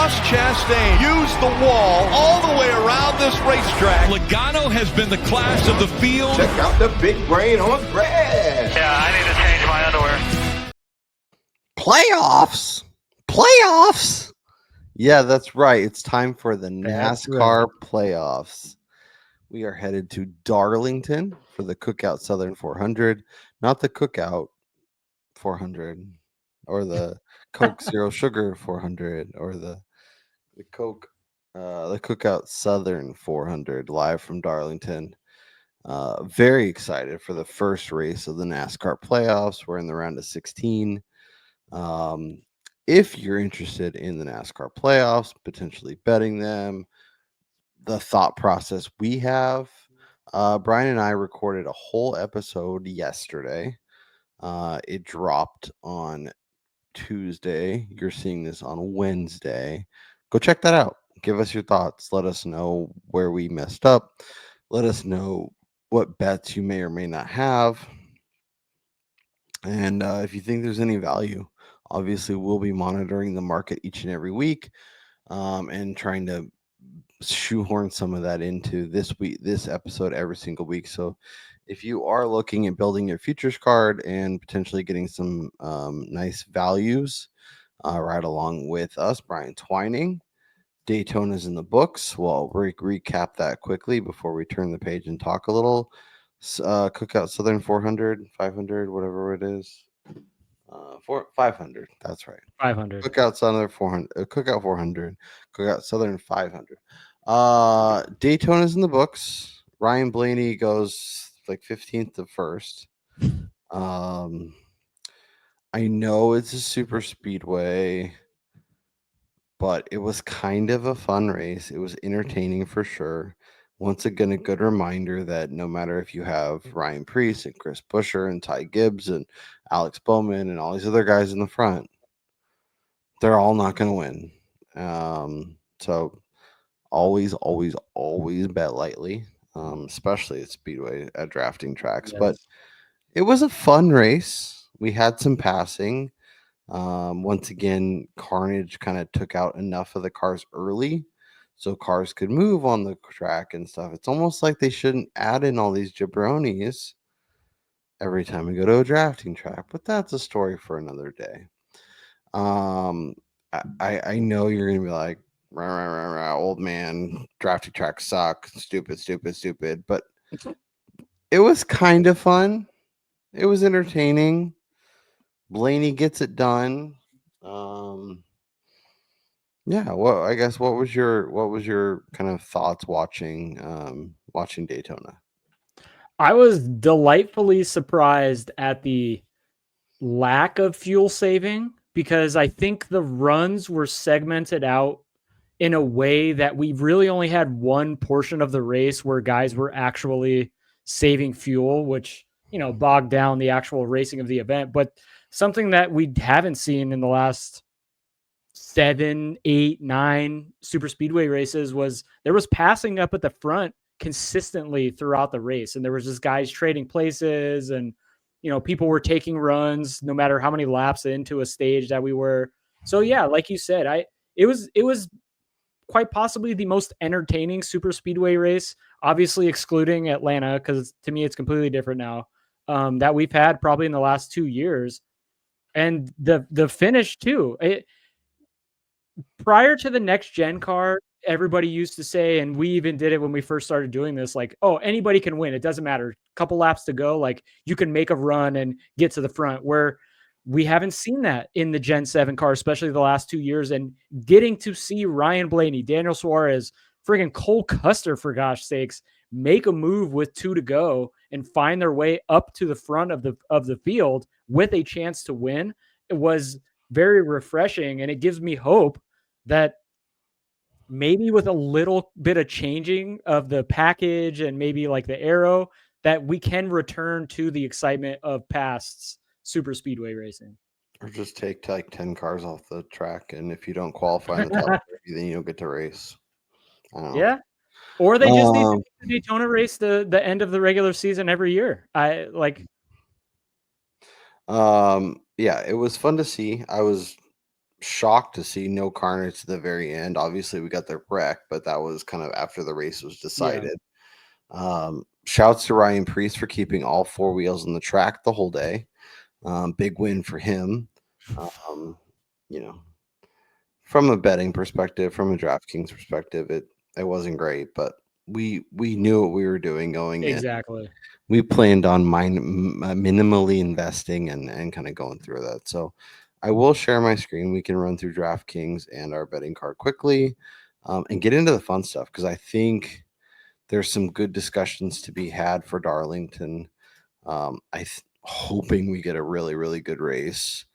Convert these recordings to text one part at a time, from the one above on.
Ross Chastain used the wall all the way around this racetrack. Logano has been the class of the field. Check out the big brain on Brad. Yeah, I need to change my underwear. Playoffs. Yeah, that's right. It's time for the NASCAR playoffs. We are headed to Darlington for the Cookout Southern 400, not the Cookout 400 or the Coke Zero Sugar 400 or the Cookout Southern 400 live from Darlington. Very excited for the first race of the NASCAR playoffs. We're in the round of 16. If you're interested in the NASCAR playoffs, potentially betting them, the thought process we have, Brian and I recorded a whole episode yesterday. It dropped on Tuesday. You're seeing this on Wednesday. Go check that out. Give us your thoughts. Let us know where we messed up. Let us know what bets you may or may not have. And if you think there's any value, obviously we'll be monitoring the market each and every week and trying to shoehorn some of that into this episode every single week. So if you are looking at building your futures card and potentially getting some nice values right along with us, Brian Twining, Daytona's in the books. Well, recap that quickly before we turn the page and talk a little. Cookout Southern 400, 500, whatever it is. 500. That's right. 500. Cookout Southern 400. Cookout 400. Cookout Southern 500. Daytona's in the books. Ryan Blaney goes like 15th to first. I know it's a super speedway, but it was kind of a fun race. It was entertaining for sure. Once again, a good reminder that no matter if you have Ryan Preece and Chris Buescher and Ty Gibbs and Alex Bowman and all these other guys in the front, they're all not going to win. So always bet lightly, especially at Speedway at drafting tracks. Yes. But it was a fun race. We had some passing. Once again, Carnage kind of took out enough of the cars early so cars could move on the track and stuff. It's almost like they shouldn't add in all these jabronis every time we go to a drafting track, but that's a story for another day. I know you're going to be like, rah, rah, rah, rah, old man, drafting tracks suck, stupid, but it was kind of fun. It was entertaining. Blaney gets it done. Yeah, well, I guess what was your kind of thoughts watching Daytona? I was delightfully surprised at the lack of fuel saving because I think the runs were segmented out in a way that we really only had one portion of the race where guys were actually saving fuel, which, bogged down the actual racing of the event. But something that we haven't seen in the last 7, 8, 9 super speedway races was there was passing up at the front consistently throughout the race. And there was just guys trading places and, people were taking runs no matter how many laps into a stage that we were. So yeah, like you said, it was quite possibly the most entertaining super speedway race, obviously excluding Atlanta, because to me, it's completely different now, that we've had probably in the last 2 years. And the finish too, prior to the next gen car, everybody used to say, and we even did it when we first started doing this, like, oh, anybody can win. It doesn't matter. Couple laps to go. Like you can make a run and get to the front, where we haven't seen that in the Gen 7 car, especially the last 2 years. And getting to see Ryan Blaney, Daniel Suarez, friggin' Cole Custer, for gosh sakes, make a move with 2 to go and find their way up to the front of the field with a chance to win. It was very refreshing, and it gives me hope that maybe with a little bit of changing of the package and maybe like the aero, that we can return to the excitement of past super speedway racing. Or just take like 10 cars off the track, and if you don't qualify in the top 30, then you don't get to race. Yeah. Or they just need to make the Daytona race the end of the regular season every year. Yeah, it was fun to see. I was shocked to see no carnage to the very end. Obviously, we got the wreck, but that was kind of after the race was decided. Shouts to Ryan Preece for keeping all four wheels on the track the whole day. Big win for him. From a betting perspective, from a DraftKings perspective, it wasn't great, but we knew what we were doing going in. Exactly. We planned on minimally investing and kind of going through that. So I will share my screen. We can run through DraftKings and our betting card quickly and get into the fun stuff, because I think there's some good discussions to be had for Darlington. Hoping we get a really, really good race.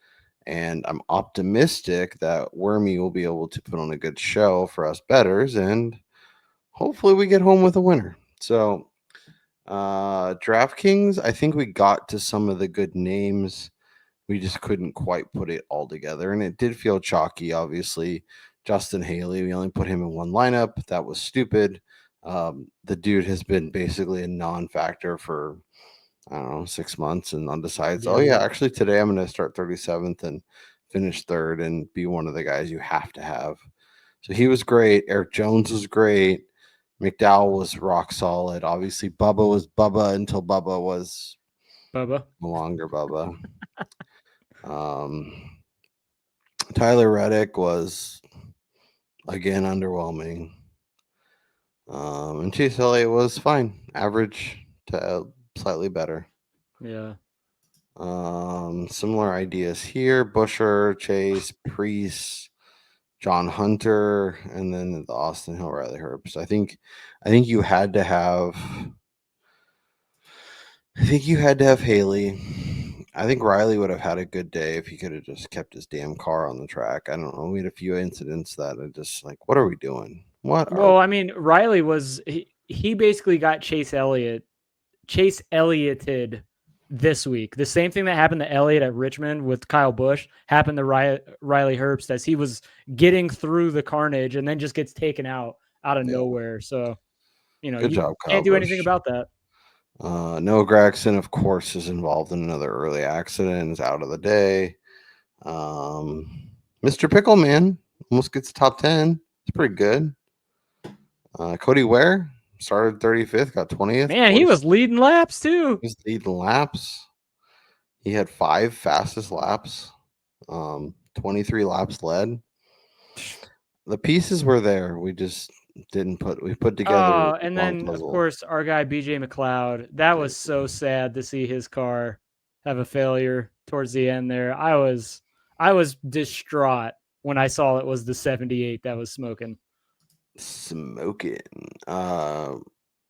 And I'm optimistic that Wormy will be able to put on a good show for us bettors, and hopefully we get home with a winner. So DraftKings, I think we got to some of the good names. We just couldn't quite put it all together, and it did feel chalky. Obviously, Justin Haley, we only put him in one lineup. That was stupid. The dude has been basically a non-factor for, I don't know, 6 months, and then decides, oh yeah, actually today I'm going to start 37th and finish third and be one of the guys you have to have. So he was great. Eric Jones was great. McDowell was rock solid. Obviously, Bubba was Bubba until Bubba was Bubba. no longer Bubba. Tyler Reddick was, again, underwhelming. And Chase Elliott was fine. Average to slightly better. Yeah. Similar ideas here. Busher, Chase, Priest, John Hunter, and then the Austin Hill Riley Herbst. I think you had to have Haley. I think Riley would have had a good day if he could have just kept his damn car on the track. I don't know. We had a few incidents that are just like, what are we doing? I mean, Riley was he basically got Chase Ellioted this week. The same thing that happened to Elliott at Richmond with Kyle Busch happened to Riley Herbst, as he was getting through the carnage and then just gets taken out of nowhere. So, good job, Kyle can't do Busch. anything about that. Noah Gragson, of course, is involved in another early accident, is out of the day. Mr. Pickleman almost gets top 10. It's pretty good. Cody Ware started 35th, got 20th. Man, he was leading laps too. He was leading laps. He had 5 fastest laps, 23 laps led. The pieces were there. We just didn't put together. And then, puzzle. Of course, our guy BJ McLeod. That was so sad to see his car have a failure towards the end there. I was distraught when I saw it was the 78 that was smoking. Of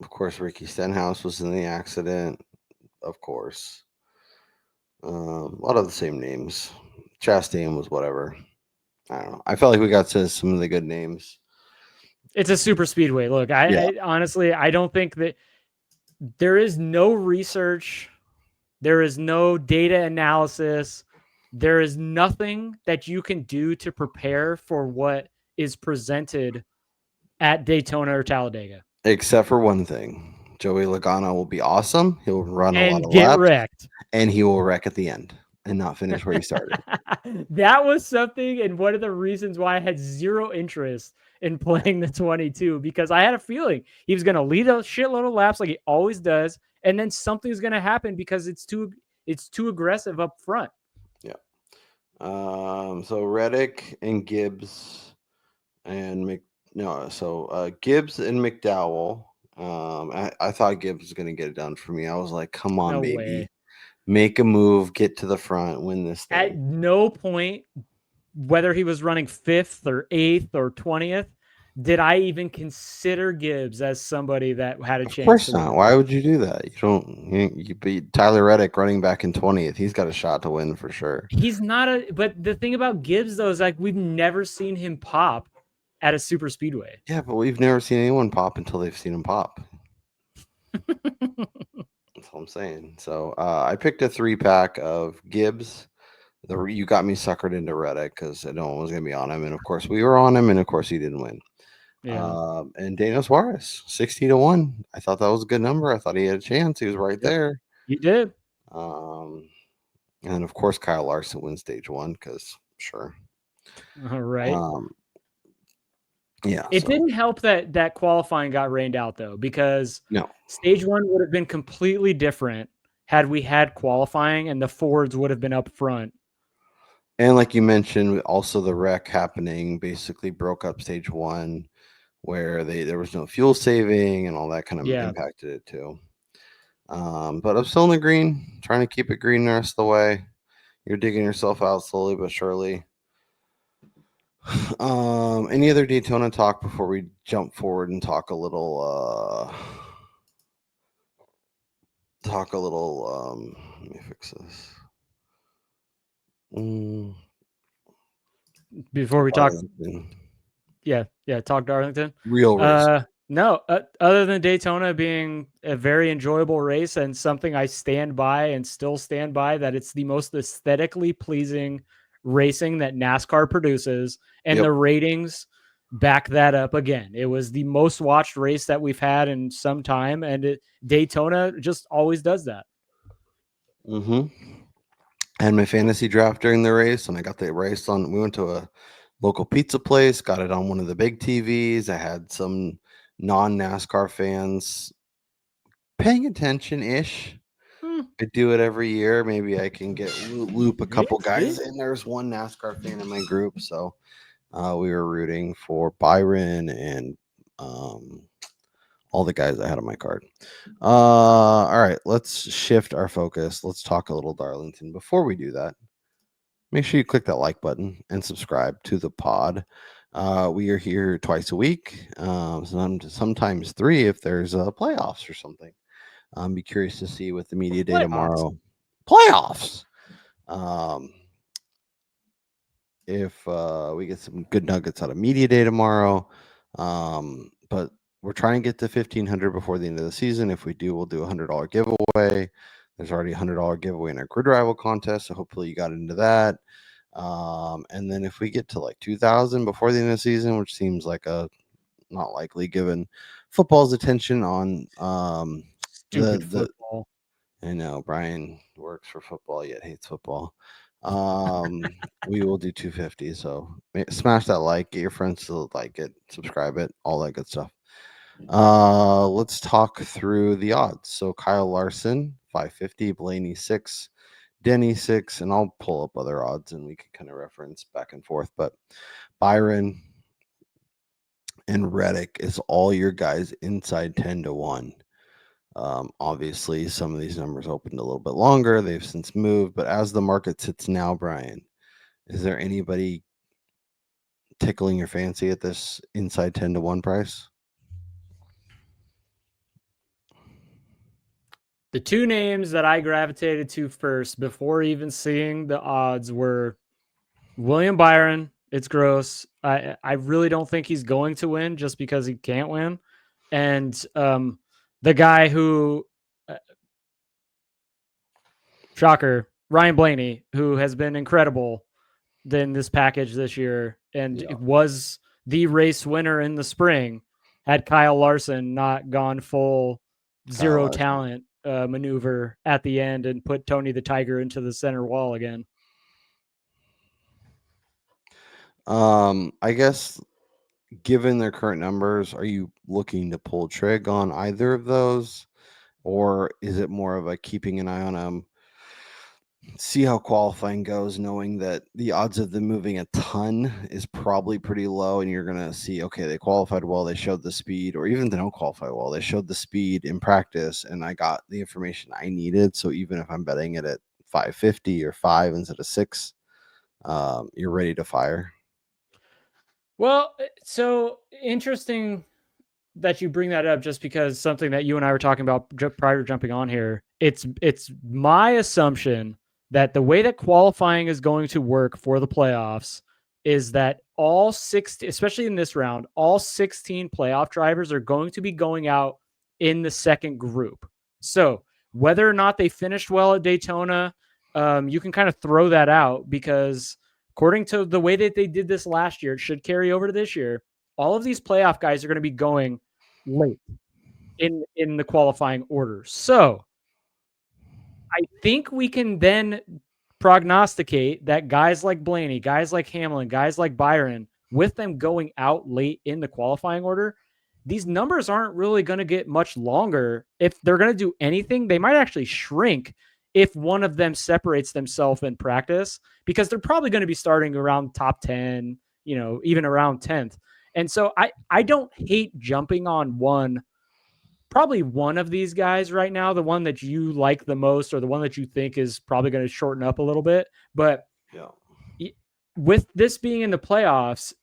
course, Ricky Stenhouse was in the accident. Of course. A lot of the same names. Chastain was whatever. I don't know. I felt like we got to some of the good names. It's a super speedway. Look, I honestly, I don't think that there is no research. There is no data analysis. There is nothing that you can do to prepare for what is presented at Daytona or Talladega. Except for one thing. Joey Logano will be awesome. He'll run a lot of get laps. Wrecked. And he will wreck at the end and not finish where he started. That was something, and one of the reasons why I had zero interest in playing the 22, because I had a feeling he was going to lead a shitload of laps like he always does, and then something's going to happen because it's too aggressive up front. Yeah. So Reddick and Gibbs and Gibbs and McDowell. I thought Gibbs was going to get it done for me. I was like, come on, baby. Way. Make a move, get to the front, win this thing. At no point, whether he was running 5th or 8th or 20th, did I even consider Gibbs as somebody that had a chance. Of course not. Why would you do that? You beat Tyler Reddick running back in 20th. He's got a shot to win for sure. He's not but the thing about Gibbs, though, is like we've never seen him pop at a super speedway. Yeah, but we've never seen anyone pop until they've seen him pop. That's what I'm saying. So I picked a 3-pack of Gibbs. You got me suckered into Reddick because no one was going to be on him. And of course we were on him. And of course he didn't win. Yeah. And Daniel Suarez, 60-1. I thought that was a good number. I thought he had a chance. He was right there. He did. And of course Kyle Larson wins stage 1 because sure. All right. Yeah, It so didn't help that qualifying got rained out though, because no. stage 1 would have been completely different had we had qualifying and the Fords would have been up front. And like you mentioned, also the wreck happening basically broke up stage 1, where there was no fuel saving and all that kind of Yeah. impacted it too. But I'm still in the green, trying to keep it green the rest of the way. You're digging yourself out slowly but surely. Any other Daytona talk before we jump forward and talk a little? Let me fix this. Before we talk, Darlington. talk Darlington. Real race. No, other than Daytona being a very enjoyable race and something I stand by and still stand by, that it's the most aesthetically pleasing racing that NASCAR produces, and Yep. the ratings back that up again. It was the most watched race that we've had in some time, and Daytona just always does that. I had my fantasy draft during the race, and I got the race on. We went to a local pizza place, got it on one of the big TVs. I had some non-NASCAR fans paying attention ish. I do it every year. Maybe I can loop a couple guys in. There's one NASCAR fan in my group, so we were rooting for Byron and all the guys I had on my card. All right, let's shift our focus. Let's talk a little Darlington. Before we do that, make sure you click that like button and subscribe to the pod. We are here twice a week, sometimes 3 if there's playoffs or something. Be curious to see with the media day tomorrow. Playoffs. If we get some good nuggets out of media day tomorrow. But we're trying to get to 1,500 before the end of the season. If we do, we'll do a $100 giveaway. There's already a $100 giveaway in our grid rival contest, so hopefully you got into that. And then if we get to like 2,000 before the end of the season, which seems like a not likely given football's attention on Stupid football. I know Brian works for football yet hates football. We will do 250. So smash that like, get your friends to like it, subscribe it, all that good stuff. Let's talk through the odds. So Kyle Larson 550, Blaney 6, Denny 6, and I'll pull up other odds and we can kind of reference back and forth. But Byron and Reddick is all your guys inside 10-1. Obviously, some of these numbers opened a little bit longer. They've since moved, but as the market sits now, Brian, is there anybody tickling your fancy at this inside 10-1 price? The 2 names that I gravitated to first before even seeing the odds were William Byron. It's gross. I really don't think he's going to win just because he can't win. And the guy who, shocker, Ryan Blaney, who has been incredible in this package this year and was the race winner in the spring, had Kyle Larson not gone full zero talent maneuver at the end and put Tony the Tiger into the center wall again. I guess given their current numbers, are you looking to pull trig on either of those, or is it more of a keeping an eye on them, see how qualifying goes, knowing that the odds of them moving a ton is probably pretty low, and you're gonna see, okay, they qualified well, they showed the speed, or even they don't qualify well, they showed the speed in practice, and I got the information I needed. So even if I'm betting it at 550 or 5 instead of 6, you're ready to fire. Well, so interesting that you bring that up, just because something that you and I were talking about prior to jumping on here. It's my assumption that the way that qualifying is going to work for the playoffs is that all 60, especially in this round, all 16 playoff drivers are going to be going out in the second group. So whether or not they finished well at Daytona, you can kind of throw that out, because according to the way that they did this last year, it should carry over to this year. All of these playoff guys are going to be going late in the qualifying order. So I think we can then prognosticate that guys like Blaney, guys like Hamlin, guys like Byron, with them going out late in the qualifying order, these numbers aren't really going to get much longer. If they're going to do anything, they might actually shrink if one of them separates themselves in practice, because they're probably going to be starting around top 10, even around 10th. And so I don't hate jumping on probably one of these guys right now, the one that you like the most, or the one that you think is probably going to shorten up a little bit. But with this being in the playoffs,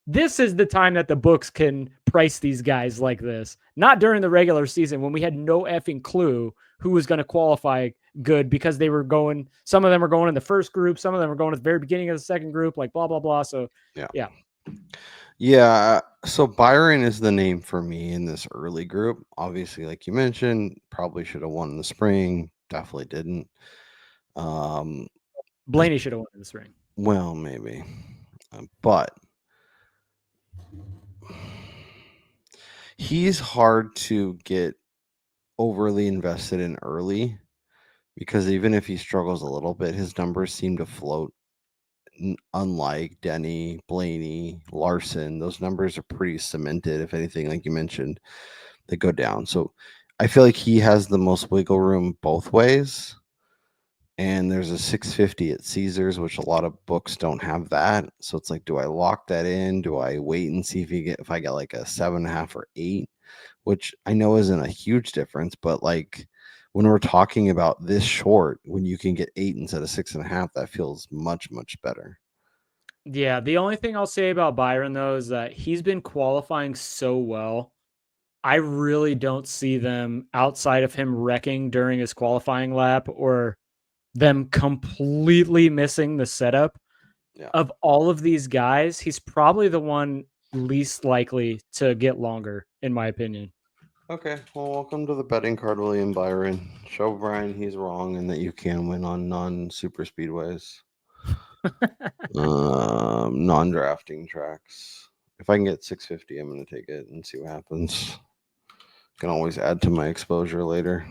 this is the time that the books can price these guys like this. Not during the regular season when we had no effing clue who was going to qualify good, because they were going, some of them were going in the first group, some of them were going at the very beginning of the second group, like blah, blah, blah. So yeah. Yeah, so Byron is the name for me in this early group. Obviously, like you mentioned, probably should have won in the spring. Definitely didn't. Blaney should have won in the spring. Well, maybe. But he's hard to get overly invested in early, because even if he struggles a little bit, his numbers seem to float. Unlike Denny, Blaney, Larson, those numbers are pretty cemented. If anything, like you mentioned, they go down. So I feel like he has the most wiggle room both ways. And there's a 650 at Caesars, which a lot of books don't have that. So it's like, do I lock that in? Do I wait and see if I get like a 7.5 or 8, which I know isn't a huge difference, but like when we're talking about this short, when you can get 8 instead of 6.5, that feels much, much better. Yeah. The only thing I'll say about Byron, though, is that he's been qualifying so well. I really don't see them, outside of him wrecking during his qualifying lap or them completely missing the setup. Of all of these guys, he's probably the one least likely to get longer, in my opinion. Okay, well, welcome to the betting card, William Byron. Show Brian he's wrong and that you can win on non-super speedways, non-drafting tracks. If I can get 650, I'm going to take it and see what happens. Can always add to my exposure later.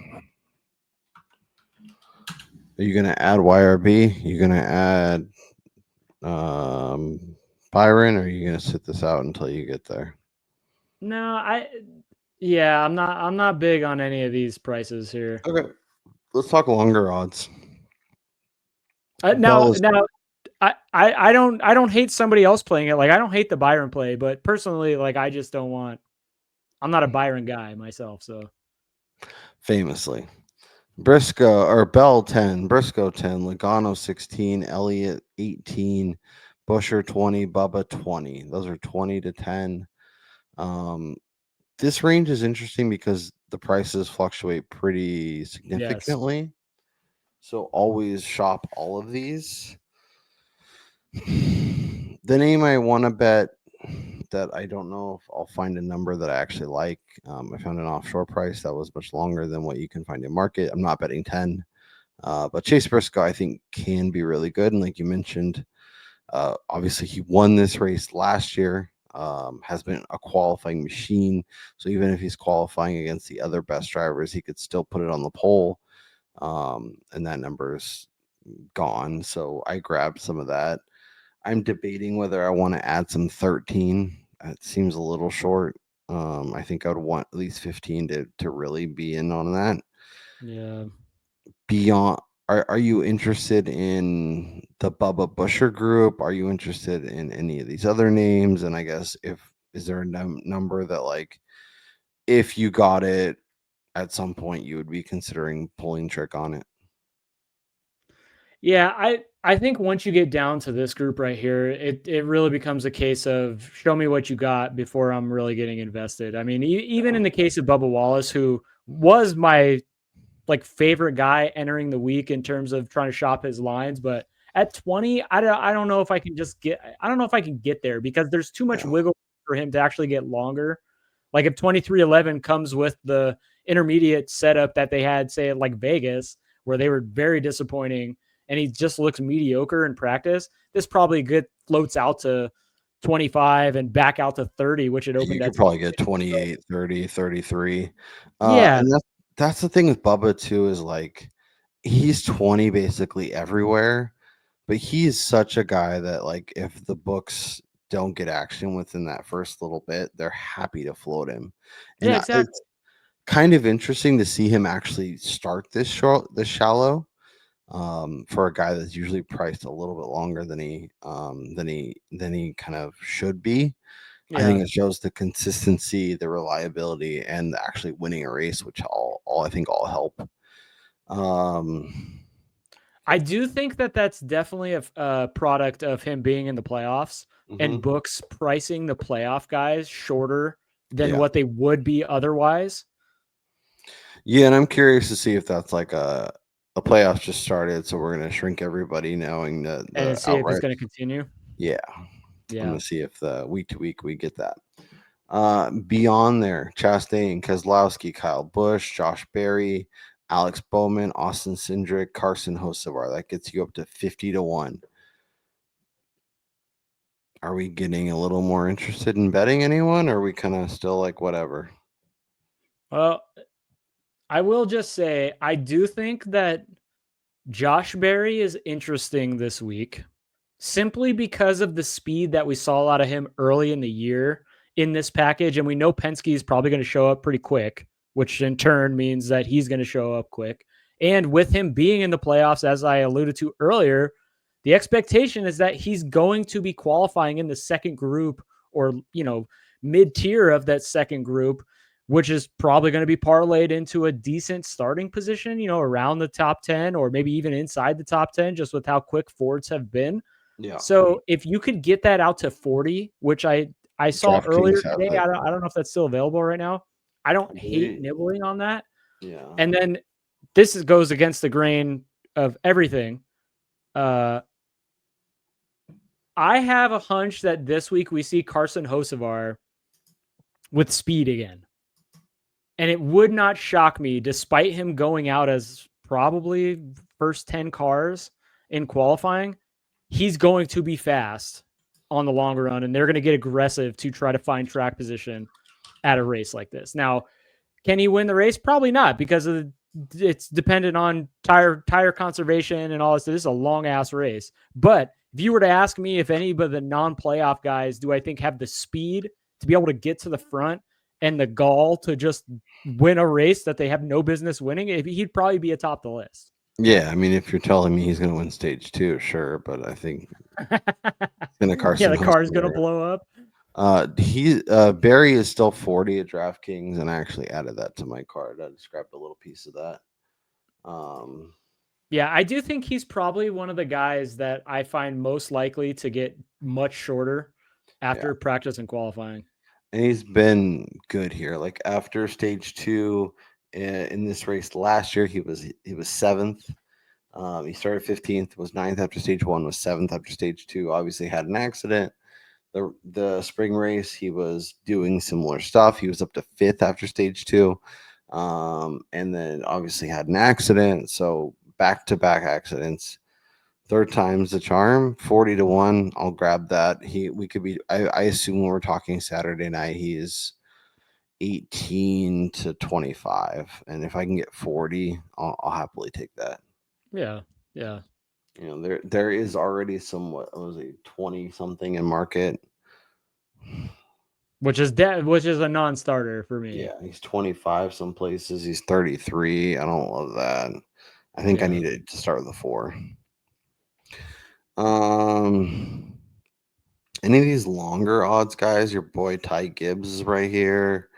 Are you going to add YRB? Are you going to add Byron, or are you going to sit this out until you get there? No, I'm not big on any of these prices here. Okay, let's talk longer odds. I don't hate somebody else playing it. Like, I don't hate the Byron play, but personally, like, I just don't want. I'm not a Byron guy myself, so. Famously, Briscoe or Bell 10, Briscoe 10, Logano 16, Elliott 18, Busher 20, Bubba 20. Those are 20 to 10. This range is interesting because the prices fluctuate pretty significantly. Yes. So always shop all of these. The name I want to bet that I don't know if I'll find a number that I actually like. I found an offshore price that was much longer than what you can find in market. I'm not betting 10, but Chase Briscoe I think can be really good. And like you mentioned, obviously he won this race last year, has been a qualifying machine. So even if he's qualifying against the other best drivers, he could still put it on the pole. And that number's gone. So I grabbed some of that. I'm debating whether I want to add some 13. It seems a little short. I think I would want at least 15 to really be in on that. Yeah. Beyond, are you interested in the Bubba Busher group? Are you interested in any of these other names? And I guess is there a number that, like, if you got it at some point, you would be considering pulling trick on it? Yeah, I think once you get down to this group right here, it really becomes a case of show me what you got before I'm really getting invested. I mean, even in the case of Bubba Wallace, who was my favorite guy entering the week in terms of trying to shop his lines, but at 20, I don't know if I can get there, because there's too much wiggle for him to actually get longer. Like if 2311 comes with the intermediate setup that they had, say at like Vegas, where they were very disappointing, and he just looks mediocre in practice, this probably floats out to 25 and back out to 30, which it opened. You could probably get 28, 30, 33. Yeah. And that's the thing with Bubba too, is like he's 20 basically everywhere, but he is such a guy that, like, if the books don't get action within that first little bit, they're happy to float him. And Yeah, exactly. it's kind of interesting to see him actually start this shallow, for a guy that's usually priced a little bit longer than he kind of should be. I Yeah. think it shows the consistency, the reliability, and actually winning a race, which all I think all help. I do think that that's definitely a product of him being in the playoffs and Mhm. books pricing the playoff guys shorter than Yeah. what they would be otherwise. Yeah, and I'm curious to see if that's like a playoffs just started, so we're gonna shrink everybody, knowing that And then the see if it's outright. going to continue. Yeah, I'm Yeah. gonna see if the week to week we get that. Beyond there, Chastain, Keselowski, Kyle Busch, Josh Berry, Alex Bowman, Austin Cindric, Carson Hocevar. That gets you up to 50-1. Are we getting a little more interested in betting anyone, or are we kind of still like whatever? Well, I will just say I do think that Josh Berry is interesting this week simply because of the speed that we saw out of him early in the year in this package. And we know Penske is probably going to show up pretty quick, which in turn means that he's going to show up quick. And with him being in the playoffs, as I alluded to earlier, the expectation is that he's going to be qualifying in the second group or, mid tier of that second group, which is probably going to be parlayed into a decent starting position, around the top 10 or maybe even inside the top 10, just with how quick Fords have been. Yeah. So if you could get that out to 40, which I saw earlier DraftKings has today, it. I don't know if that's still available right now. I don't hate believe- nibbling on that. Yeah. And then this goes against the grain of everything. I have a hunch that this week we see Carson Hocevar with speed again. And it would not shock me, despite him going out as probably first 10 cars in qualifying, he's going to be fast on the longer run, and they're going to get aggressive to try to find track position at a race like this. Now, can he win the race? Probably not, because it's dependent on tire conservation and all this. This is a long ass race. But if you were to ask me if any of the non-playoff guys do I think have the speed to be able to get to the front and the gall to just win a race that they have no business winning, he'd probably be atop the list. Yeah, I mean, if you're telling me he's going to win stage 2, sure, but I think the car's going to blow up. Barry is still 40 at DraftKings, and I actually added that to my card. I just grabbed a little piece of that. Yeah, I do think he's probably one of the guys that I find most likely to get much shorter after practice and qualifying. And he's been good here. Like after stage 2 in this race last year, he was 7th. He started 15th, was 9th after stage 1, was 7th after stage 2. Obviously had an accident. The spring race, he was doing similar stuff. He was up to 5th after stage 2, and then obviously had an accident. So back-to-back accidents. Third time's the charm. 40-1. I'll grab that. We could be. I assume when we're talking Saturday night, he is 18-25, and if I can get 40, I'll happily take that. Yeah. There is already somewhat 20 something in market, which is a non-starter for me. Yeah, he's 25 some places. He's 33. I don't love that. I think I needed to start with a 4. Any of these longer odds guys? Your boy Ty Gibbs is right here.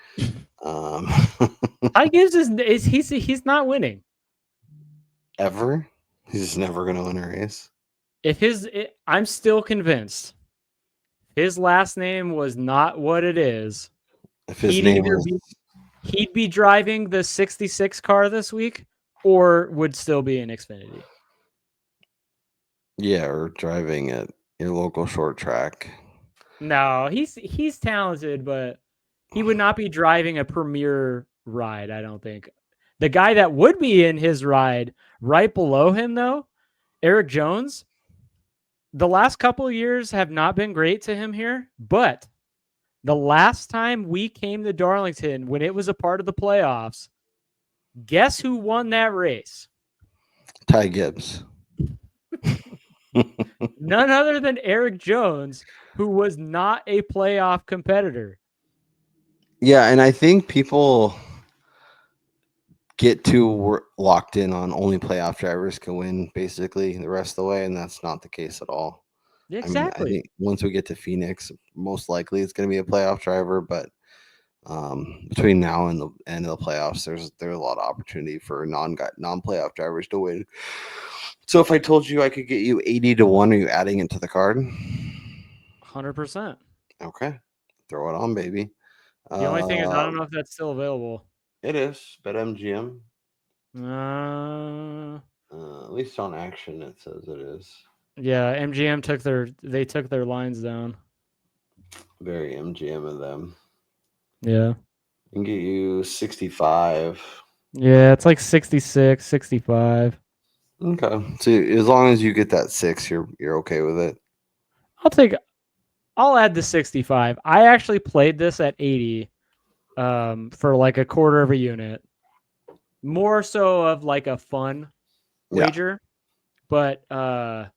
Ty Gibbs he's not winning ever. He's just never going to win a race. I'm still convinced his last name was not what it is. If his name was, he'd be driving the 66 car this week, or would still be in Xfinity. Yeah, or driving at your local short track. No, he's talented, but he would not be driving a premier ride, I don't think. The guy that would be in his ride right below him, though, Eric Jones, the last couple of years have not been great to him here, but the last time we came to Darlington when it was a part of the playoffs, guess who won that race? Ty Gibbs. None other than Eric Jones, who was not a playoff competitor. Yeah, and I think people get too locked in on only playoff drivers can win basically the rest of the way, and that's not the case at all. Exactly. I mean, I think once we get to Phoenix, most likely it's going to be a playoff driver, but between now and the end of the playoffs, there's a lot of opportunity for non-playoff drivers to win. So if I told you I could get you 80-1, are you adding it to the card? 100%. Okay, throw it on, baby. The only thing is, I don't know if that's still available. It is BetMGM. At least on action, it says it is. Yeah, MGM took their lines down. Very MGM of them. Yeah. I can get you 65. Yeah, it's like 66, 65. Okay. So as long as you get that 6, you're okay with it. I'll add the 65. I actually played this at 80 for like a quarter of a unit. More so of like a fun wager. But I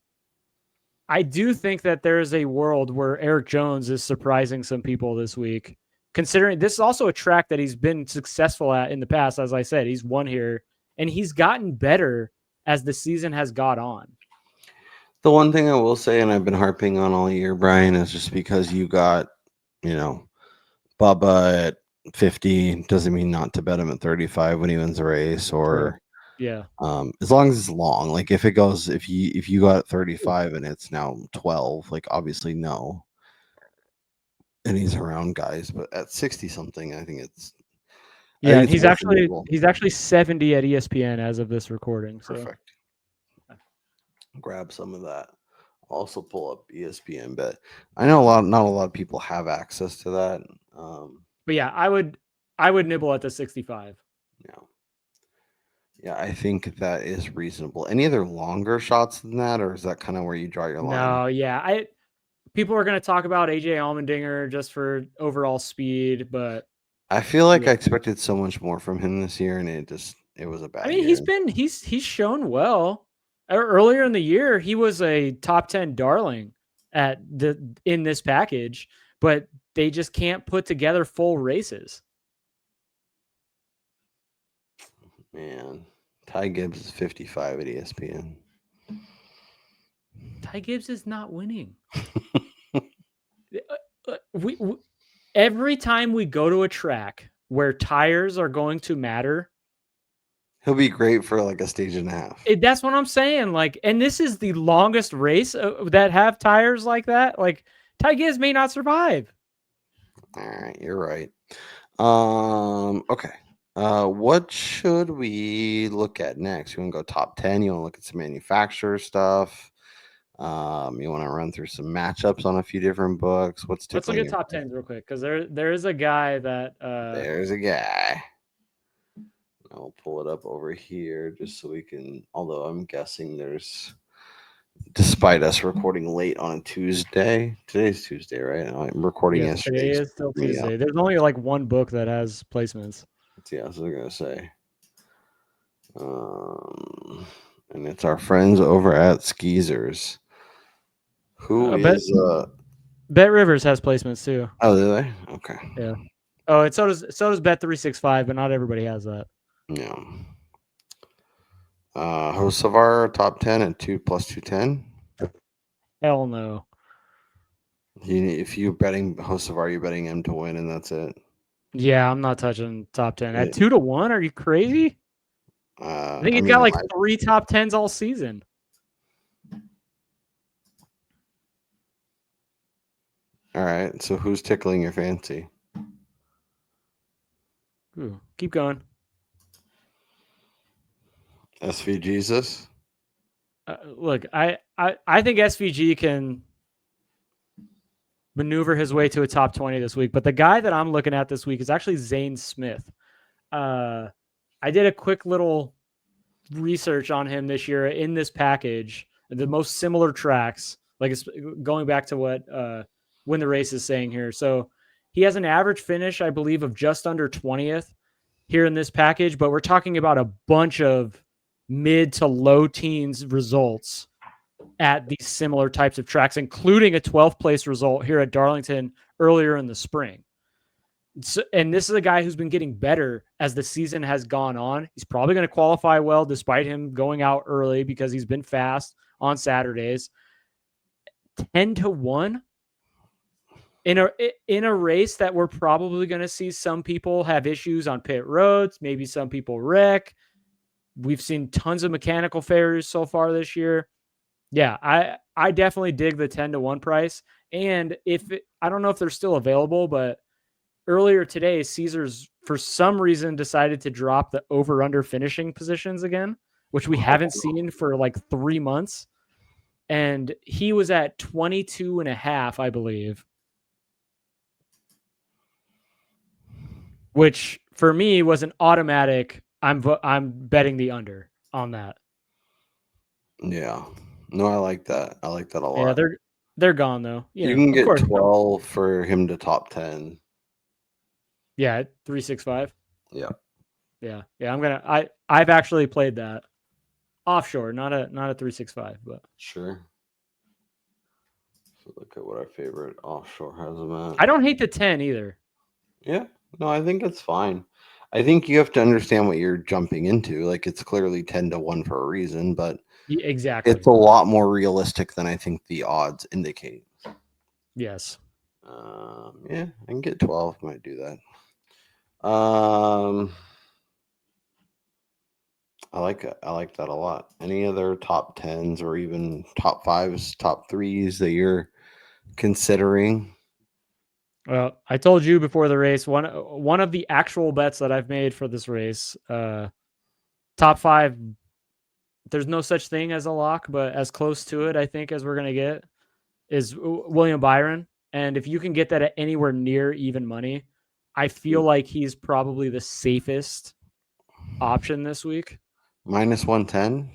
do think that there is a world where Eric Jones is surprising some people this week. Considering this is also a track that he's been successful at in the past. As I said, he's won here and he's gotten better as the season has got on. The one thing I will say, and I've been harping on all year, Brian, is just because you got, Bubba at 50 doesn't mean not to bet him at 35 when he wins a race, or yeah. As long as it's long, like if you got 35 and it's now 12, like obviously no. And he's around guys, but at 60 something, I think it's he's actually 70 at ESPN as of this recording. So. Perfect. Grab some of that. Also pull up ESPN bet. I know not a lot of people have access to that. But yeah, I would nibble at the 65. Yeah, I think that is reasonable. Any other longer shots than that, or is that kind of where you draw your line? No, yeah. People are going to talk about AJ Allmendinger just for overall speed, but I feel like I expected so much more from him this year, and it was a bad year. He's shown well. Earlier in the year, he was a top 10 darling in this package, but they just can't put together full races. Man, Ty Gibbs is 55 at ESPN. Ty Gibbs is not winning. Every time we go to a track where tires are going to matter, he'll be great for like a stage and a half. That's what I'm saying. Like, and this is the longest race that have tires like that. Like, Ty Gibbs may not survive. All right, you're right. Okay. What should we look at next? You want to go top 10? You want to look at some manufacturer stuff? You want to run through some matchups on a few different books? Let's look at top 10s real quick, because there is a guy that there's a guy. I'll pull it up over here just so we can, although I'm guessing there's, despite us recording late on a Tuesday, today's Tuesday, right? I'm recording yesterday. Today is still Tuesday. There's only like one book that has placements. Yeah, that's what I'm going to say. And it's our friends over at Skeezers. Bet Rivers has placements too. Oh, do they? Okay. Yeah. Oh, and so does Bet365, but not everybody has that. Yeah. Hocevar top 10 at 2 plus 210. Hell no. If you're betting Hocevar, you're betting him to win, and that's it. Yeah, I'm not touching top 10 at 2-1. Are you crazy? I think he's got like 3 top 10s all season. All right. So who's tickling your fancy? Ooh, keep going. SV Jesus. Look, I think SVG can maneuver his way to a top 20 this week, but the guy that I'm looking at this week is actually Zane Smith. I did a quick little research on him this year in this package, the most similar tracks, like it's going back to what Win the Race is saying here. So he has an average finish, I believe, of just under 20th here in this package, but we're talking about a bunch of mid to low teens results at these similar types of tracks, including a 12th place result here at Darlington earlier in the spring. So, and this is a guy who's been getting better as the season has gone on. He's probably going to qualify well despite him going out early because he's been fast on Saturdays. 10-1 in a race that we're probably going to see some people have issues on pit roads, maybe some people wreck. We've seen tons of mechanical failures so far this year. Yeah, I definitely dig the 10-1 price. And I don't know if they're still available, but earlier today, Caesars, for some reason, decided to drop the over-under finishing positions again, which we haven't seen for like 3 months. And he was at 22.5, I believe, which for me was an automatic. I'm betting the under on that. Yeah. No, I like that. I like that a lot. Yeah, they're gone though. You can get 12 for him to top 10. Yeah, 365. Yeah. Yeah. I've actually played that offshore, not a 365, but sure. So look at what our favorite offshore has him at. I don't hate the 10 either. Yeah. No, I think it's fine. I think you have to understand what you're jumping into. Like, it's clearly 10-1 for a reason, but exactly, it's a lot more realistic than I think the odds indicate. Yes. Yeah, I can get 12. Might do that. I like it. I like that a lot. Any other top 10s or even top 5s, top 3s that you're considering? Well, I told you before the race, one of the actual bets that I've made for this race, top 5, there's no such thing as a lock, but as close to it, I think, as we're going to get, is William Byron. And if you can get that at anywhere near even money, I feel like he's probably the safest option this week. Minus 110?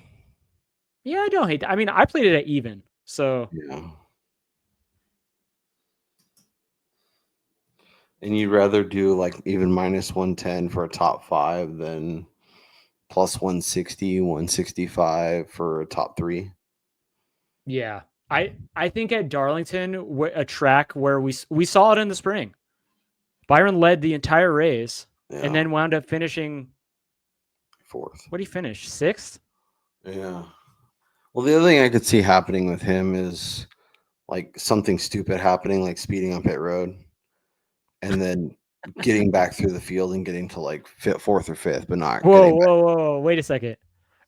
Yeah, I don't hate that. I mean, I played it at even, so. Yeah. And you'd rather do like even minus 110 for a top 5 than plus 160, 165 for a top 3? Yeah. I think at Darlington, a track where we saw it in the spring, Byron led the entire race and then wound up finishing 4th. What did he finish? 6th? Yeah. Well, the other thing I could see happening with him is like something stupid happening, like speeding on pit road, and then getting back through the field and getting to like 4th or 5th, but not. Whoa! Wait a second.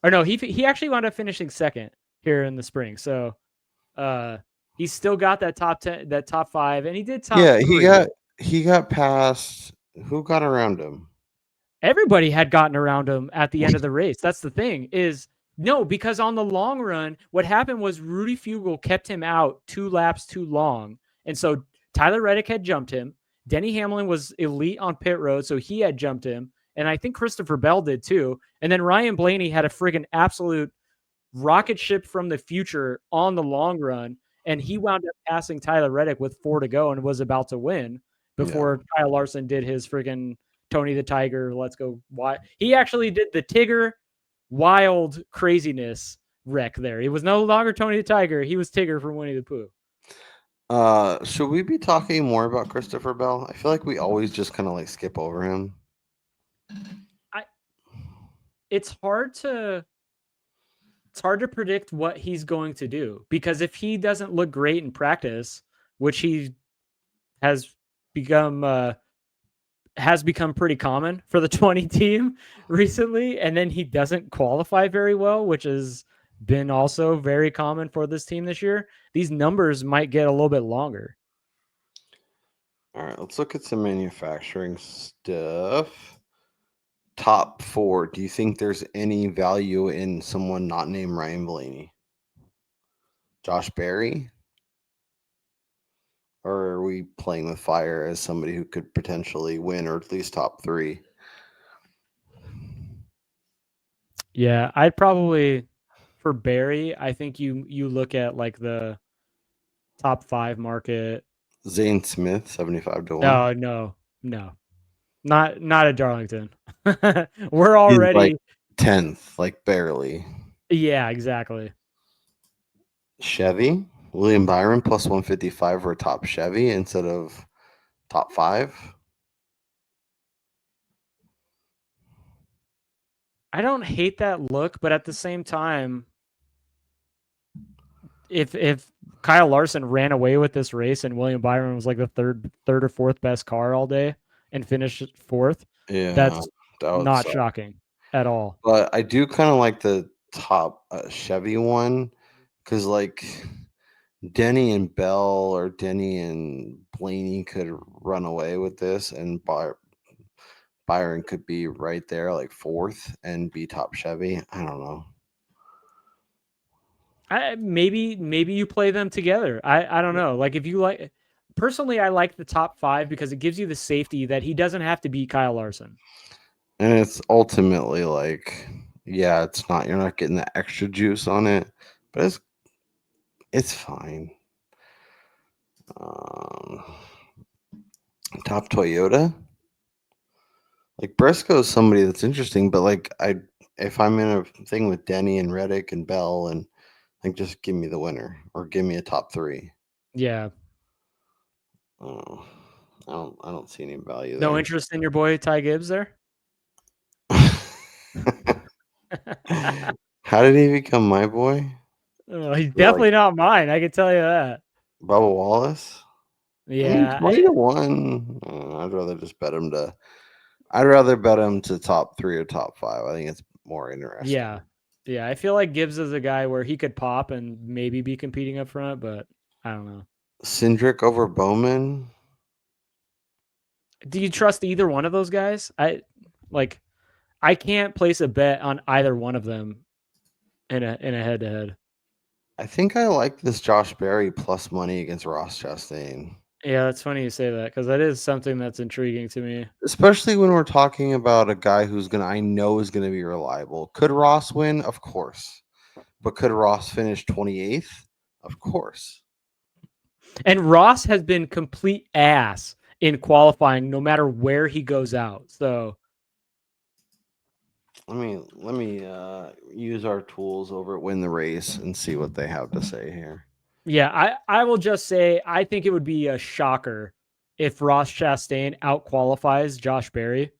Or no, he actually wound up finishing 2nd here in the spring. So, he's still got that top 10, that top 5, and he did top. Yeah, 3. he got past. Who got around him? Everybody had gotten around him at the end of the race. That's the thing is. No, because on the long run, what happened was Rudy Fugle kept him out 2 laps too long. And so Tyler Reddick had jumped him. Denny Hamlin was elite on pit road, so he had jumped him. And I think Christopher Bell did too. And then Ryan Blaney had a friggin' absolute rocket ship from the future on the long run. And he wound up passing Tyler Reddick with 4 to go and was about to win before Kyle Larson did his friggin' Tony the Tiger, let's go. Why? He actually did the Tigger wild craziness wreck there. He was no longer Tony the Tiger. He was Tigger from Winnie the Pooh. Should we be talking more about Christopher Bell? I feel like we always just kind of like skip over him. It's hard to predict what he's going to do, because if he doesn't look great in practice, which he has become pretty common for the 20 team recently, and then he doesn't qualify very well, which has been also very common for this team this year, these numbers might get a little bit longer. All right, let's look at some manufacturing stuff. Top 4. Do you think there's any value in someone not named Ryan Blaney? Josh Berry? Or are we playing with fire as somebody who could potentially win or at least top 3? Yeah, I'd probably, for Barry, I think you look at like the top 5 market. Zane Smith, 75-1. No. Not at Darlington. We're already like 10th, like barely. Yeah, exactly. Chevy, William Byron plus 155 for a top Chevy instead of top 5. I don't hate that look, but at the same time, if Kyle Larson ran away with this race and William Byron was like the third or fourth best car all day and finished fourth, Yeah, that's that would not suck. shocking at all. But I do kind of like the top Chevy one because like Denny and Bell or Denny and Blaney could run away with this, and Byron could be right there, like fourth, and be top Chevy. I don't know. Maybe you play them together. I don't know. Like if you like, personally, I like the top 5 because it gives you the safety that he doesn't have to beat Kyle Larson. And it's ultimately like, yeah, it's not, you're not getting the extra juice on it, but it's fine. Top Toyota. Like Briscoe is somebody that's interesting, but like if I'm in a thing with Denny and Reddick and Bell, and like just give me the winner or give me a top 3. Yeah. Oh, I don't see any value No there. interest in your boy Ty Gibbs there? How did he become my boy? He's definitely not mine. I can tell you that. Bubba Wallace? Yeah. 20-1. I'd rather just bet him to. I'd rather bet him to top 3 or top 5. I think it's more interesting. Yeah. Yeah. I feel like Gibbs is a guy where he could pop and maybe be competing up front, but I don't know. Cindric over Bowman. Do you trust either one of those guys? I can't place a bet on either one of them in a head to head. I think I like this Josh Berry plus money against Ross Chastain. Yeah, that's funny you say that because that is something that's intriguing to me. Especially when we're talking about a guy I know is gonna be reliable. Could Ross win? Of course. But could Ross finish 28th? Of course. And Ross has been complete ass in qualifying no matter where he goes out. So let me use our tools over at Win the Race and see what they have to say here. yeah, I will just say I think it would be a shocker if Ross Chastain out qualifies Josh Berry.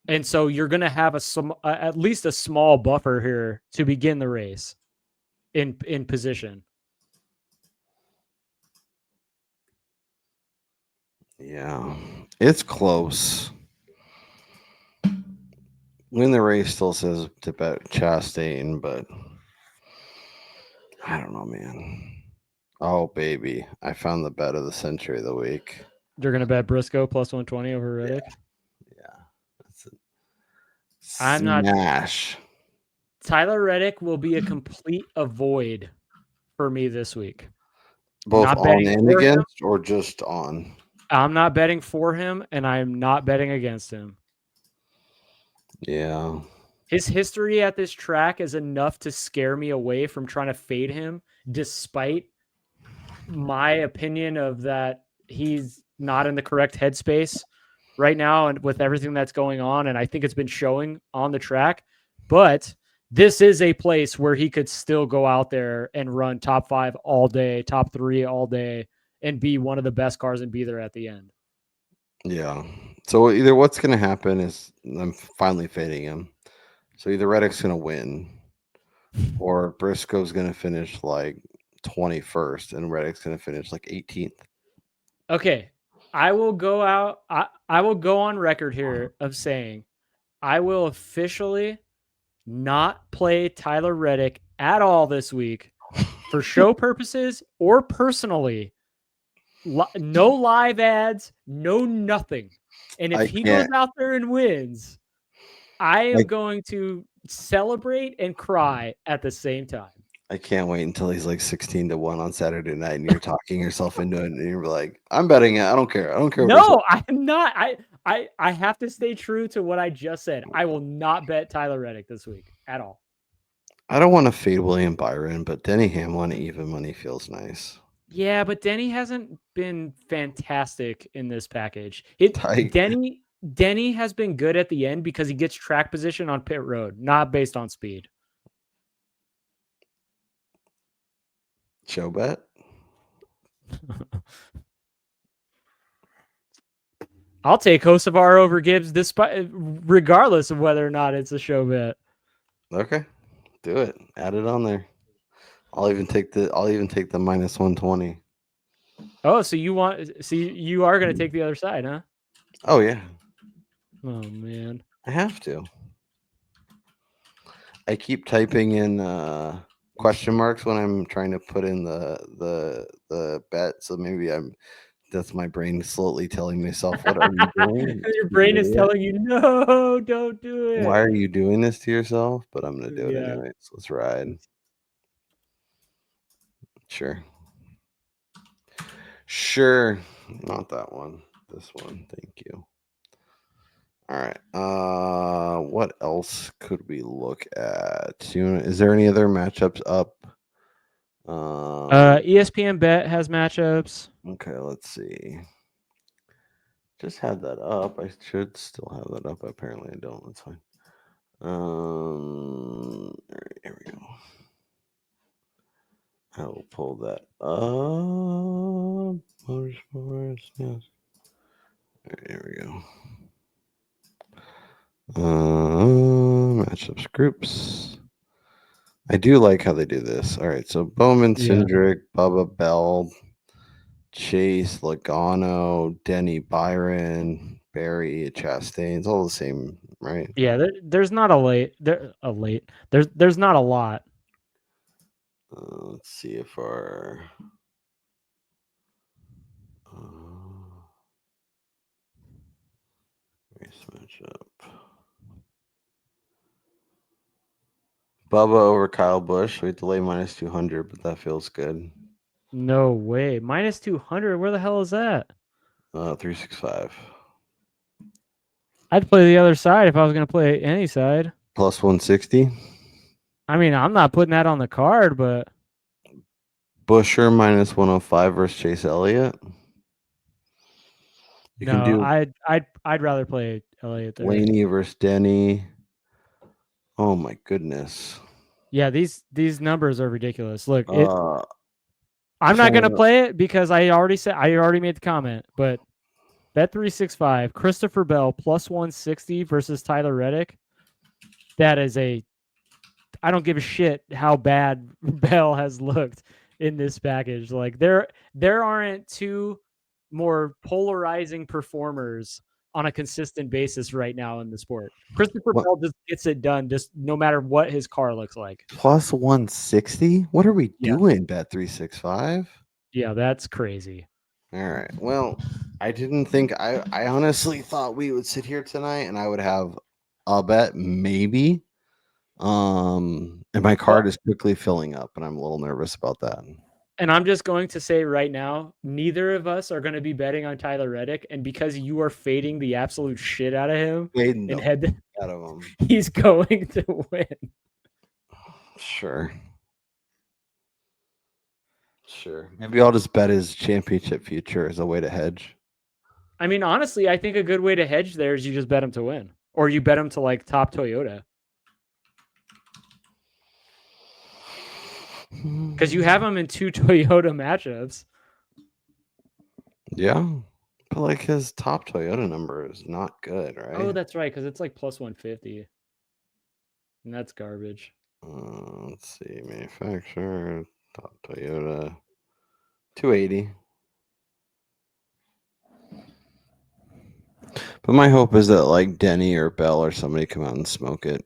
And so you're going to have at least a small buffer here to begin the race in position. Yeah, it's close. Win the Race still says to bet Chastain, but I don't know, man. Oh, baby. I found the bet of the century of the week. You're going to bet Briscoe plus 120 over Reddick? Yeah. That's a I'm not. Smash. Tyler Reddick will be a complete avoid for me this week. Both Not on and against, or just on? I'm not betting for him, and I'm not betting against him. Yeah. His history at this track is enough to scare me away from trying to fade him, despite my opinion of that he's not in the correct headspace right now and with everything that's going on. And I think it's been showing on the track. But this is a place where he could still go out there and run top 5 all day, top 3 all day, and be one of the best cars and be there at the end. Yeah. So either what's going to happen is I'm finally fading him. So either Reddick's going to win or Briscoe's going to finish like 21st and Reddick's going to finish like 18th. Okay. I will go out. I will go on record here of saying I will officially not play Tyler Reddick at all this week for show purposes or personally. No live ads, no nothing. And if he goes out there and wins, I am going to celebrate and cry at the same time. I can't wait until he's like 16-1 on Saturday night and you're talking yourself into it and you're like, I'm betting it. I don't care. I don't care. No, I'm not. I have to stay true to what I just said. I will not bet Tyler Reddick this week at all. I don't want to fade William Byron, but Denny Hamlin even money feels nice. Yeah, but Denny hasn't been fantastic in this package. Denny Denny has been good at the end because he gets track position on pit road, not based on speed. Show bet. I'll take Hocevar over Gibbs, regardless of whether or not it's a show bet. Okay, do it. Add it on there. I'll even take the minus 120. Oh, so you are going to take the other side, huh? Oh yeah. Oh man, I have to. I keep typing in question marks when I'm trying to put in the bet. So maybe that's my brain slowly telling myself, what are you doing? Your brain is telling you, no, don't do it. Why are you doing this to yourself? But I'm gonna do it Yeah. anyway. So let's ride. Sure. Not that one. This one. Thank you. All right. What else could we look at? Is there any other matchups up? ESPN Bet has matchups. Okay, let's see. Just had that up. I should still have that up. Apparently I don't. That's fine. All right, here we go. I will pull that up. Motorsports, yes. All right, here we go. Matchups groups. I do like how they do this. All right, so Bowman, Cindric, Bubba Bell, Chase, Logano, Denny Byron, Barry, Chastain. It's all the same, right? Yeah, there's not there's not a lot. Let's see if our race matchup. Bubba over Kyle Busch. We delay minus 200, but that feels good. No way. Minus 200. Where the hell is that? 365. I'd play the other side if I was going to play any side. Plus 160. I mean, I'm not putting that on the card, but Busher minus 105 versus Chase Elliott. I'd rather play Elliott there. Blaney versus Denny. Oh my goodness. Yeah, these numbers are ridiculous. Look, I'm not going to play it because I already made the comment, but Bet365, Christopher Bell plus 160 versus Tyler Reddick. That is I don't give a shit how bad Bell has looked in this package. Like there aren't two more polarizing performers on a consistent basis right now in the sport. Christopher Bell just gets it done, just no matter what his car looks like. Plus 160? What are we doing, Bet365? Yeah, that's crazy. All right. Well, I didn't think I honestly thought we would sit here tonight and I would have a bet, maybe. And my card is quickly filling up, and I'm a little nervous about that. And I'm just going to say right now, neither of us are going to be betting on Tyler Reddick, and because you are fading the absolute shit out of him, out of him, he's going to win. Sure. Maybe I'll just bet his championship future as a way to hedge. I mean, honestly, I think a good way to hedge there is you just bet him to win, or you bet him to like top Toyota. Because you have him in 2 Toyota matchups. Yeah. But like his top Toyota number is not good, right? Oh, that's right. Because it's like plus 150. And that's garbage. Let's see. Manufacturer, top Toyota, 280. But my hope is that like Denny or Bell or somebody come out and smoke it.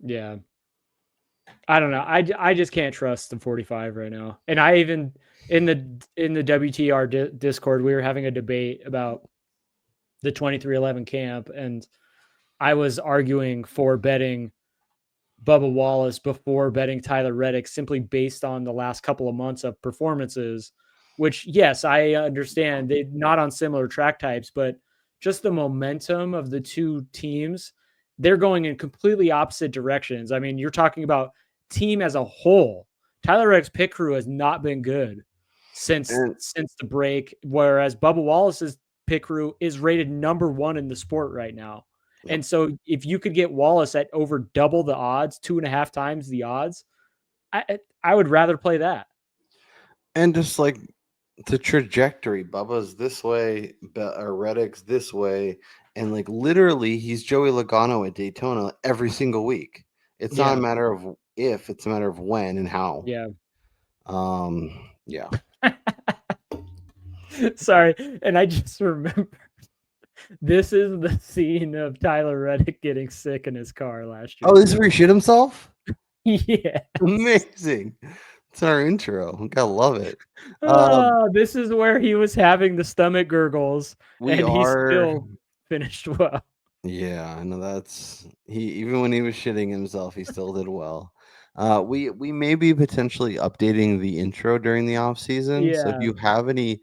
Yeah. I don't know. I just can't trust the 45 right now. And I even in the WTR Discord, we were having a debate about the 2311 camp, and I was arguing for betting Bubba Wallace before betting Tyler Reddick simply based on the last couple of months of performances, which yes, I understand they're not on similar track types, but just the momentum of the two teams, they're going in completely opposite directions. I mean, you're talking about team as a whole. Tyler Reddick's pit crew has not been good since the break, whereas Bubba Wallace's pit crew is rated number 1 in the sport right now. And so if you could get Wallace at over double the odds, 2.5 times the odds, I would rather play that. And just like the trajectory, Bubba's this way, or Reddick's this way, and like literally he's Joey Logano at Daytona every single week. It's not a matter of if, it's a matter of when and how. Yeah. Yeah. Sorry, and I just remember this is the scene of Tyler Reddick getting sick in his car last year. Oh, this is where he shit himself? Yeah. Amazing. It's our intro. We gotta love it. This is where he was having the stomach gurgles, and he still finished well. Yeah, I know that's even when he was shitting himself, he still did well. We may be potentially updating the intro during the off season. So if you have any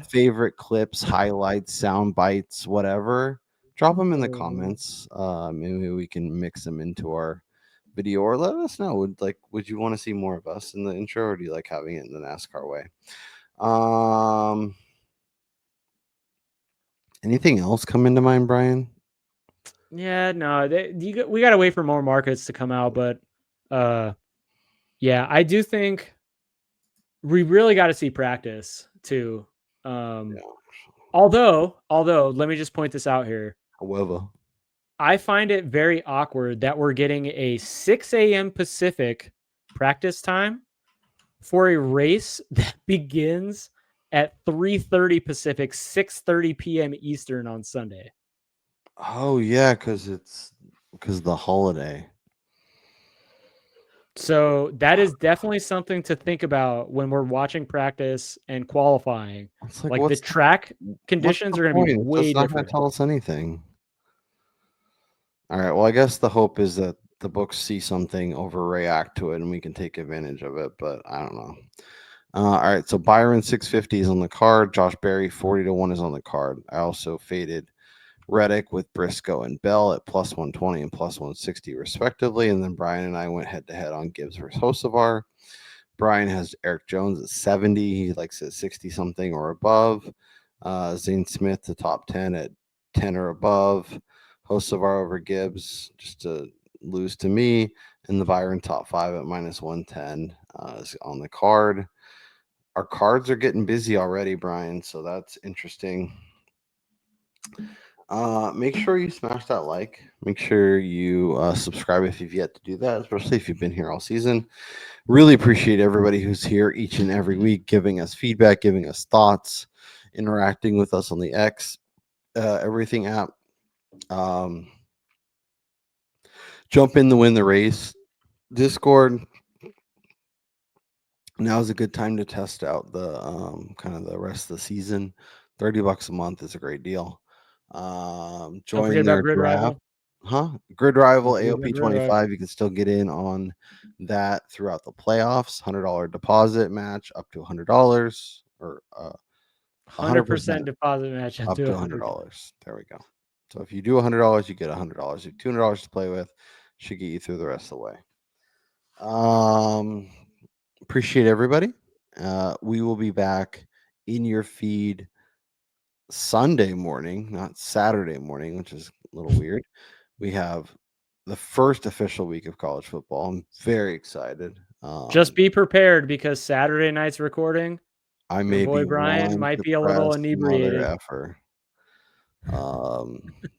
favorite clips, highlights, sound bites, whatever, drop them in the comments. Maybe we can mix them into our video, or let us know. Would you want to see more of us in the intro, or do you like having it in the NASCAR way? Anything else come into mind, Brian? Yeah, no, we got to wait for more markets to come out, but yeah, I do think we really got to see practice too. Although, let me just point this out here. However, I find it very awkward that we're getting a 6 a.m. Pacific practice time for a race that begins at 3:30 Pacific, 6:30 p.m. Eastern on Sunday. Oh yeah, because the holiday. So that is definitely something to think about when we're watching practice and qualifying. Like the track conditions are going to be way different. Not going to tell us anything. All right. Well, I guess the hope is that the books see something, overreact to it, and we can take advantage of it. But I don't know. All right. So Byron 650 is on the card. Josh Berry 40-1 is on the card. I also faded Reddick with Briscoe and Bell at plus 120 and plus 160 respectively. And then Brian and I went head to head on Gibbs versus Hocevar. Brian has Eric Jones at 70. He likes at 60 something or above. Zane Smith to top 10 at 10 or above. Hocevar over Gibbs just to lose to me. And the Byron top 5 at minus 110 is on the card. Our cards are getting busy already, Brian, so that's interesting. Make sure you smash that like. Make sure you subscribe if you've yet to do that, especially if you've been here all season. Really appreciate everybody who's here each and every week, giving us feedback, giving us thoughts, interacting with us on the X Everything app. Jump in to win the race. Discord. Now is a good time to test out the kind of the rest of the season. $30 a month is a great deal. Join their Grid draft. Rival. Grid Rival AOP 25. You can still get in on that throughout the playoffs. $100 deposit match up to $100, or 100% deposit match up to $100. There we go. So if you do $100, you get $100. You have $200 to play with. Should get you through the rest of the way. Appreciate everybody. We will be back in your feed Sunday morning, not Saturday morning, which is a little weird. We have the first official week of college football. I'm very excited. Just be prepared, because Saturday night's recording, I may boy be Brian might be a little inebriated.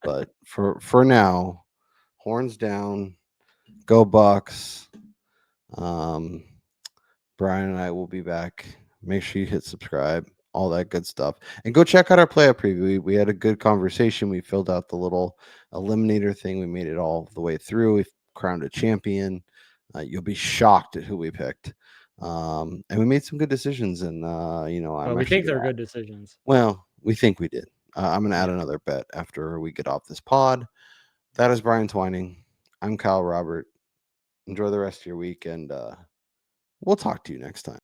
But for now, horns down, go Bucks. Brian and I will be back. Make sure you hit subscribe, all that good stuff. And go check out our playoff preview. We had a good conversation. We filled out the little eliminator thing. We made it all the way through. We crowned a champion. You'll be shocked at who we picked. And we made some good decisions. And, we think they're good decisions. Well, we think we did. I'm going to add another bet after we get off this pod. That is Brian Twining. I'm Kyle Robert. Enjoy the rest of your week, and we'll talk to you next time.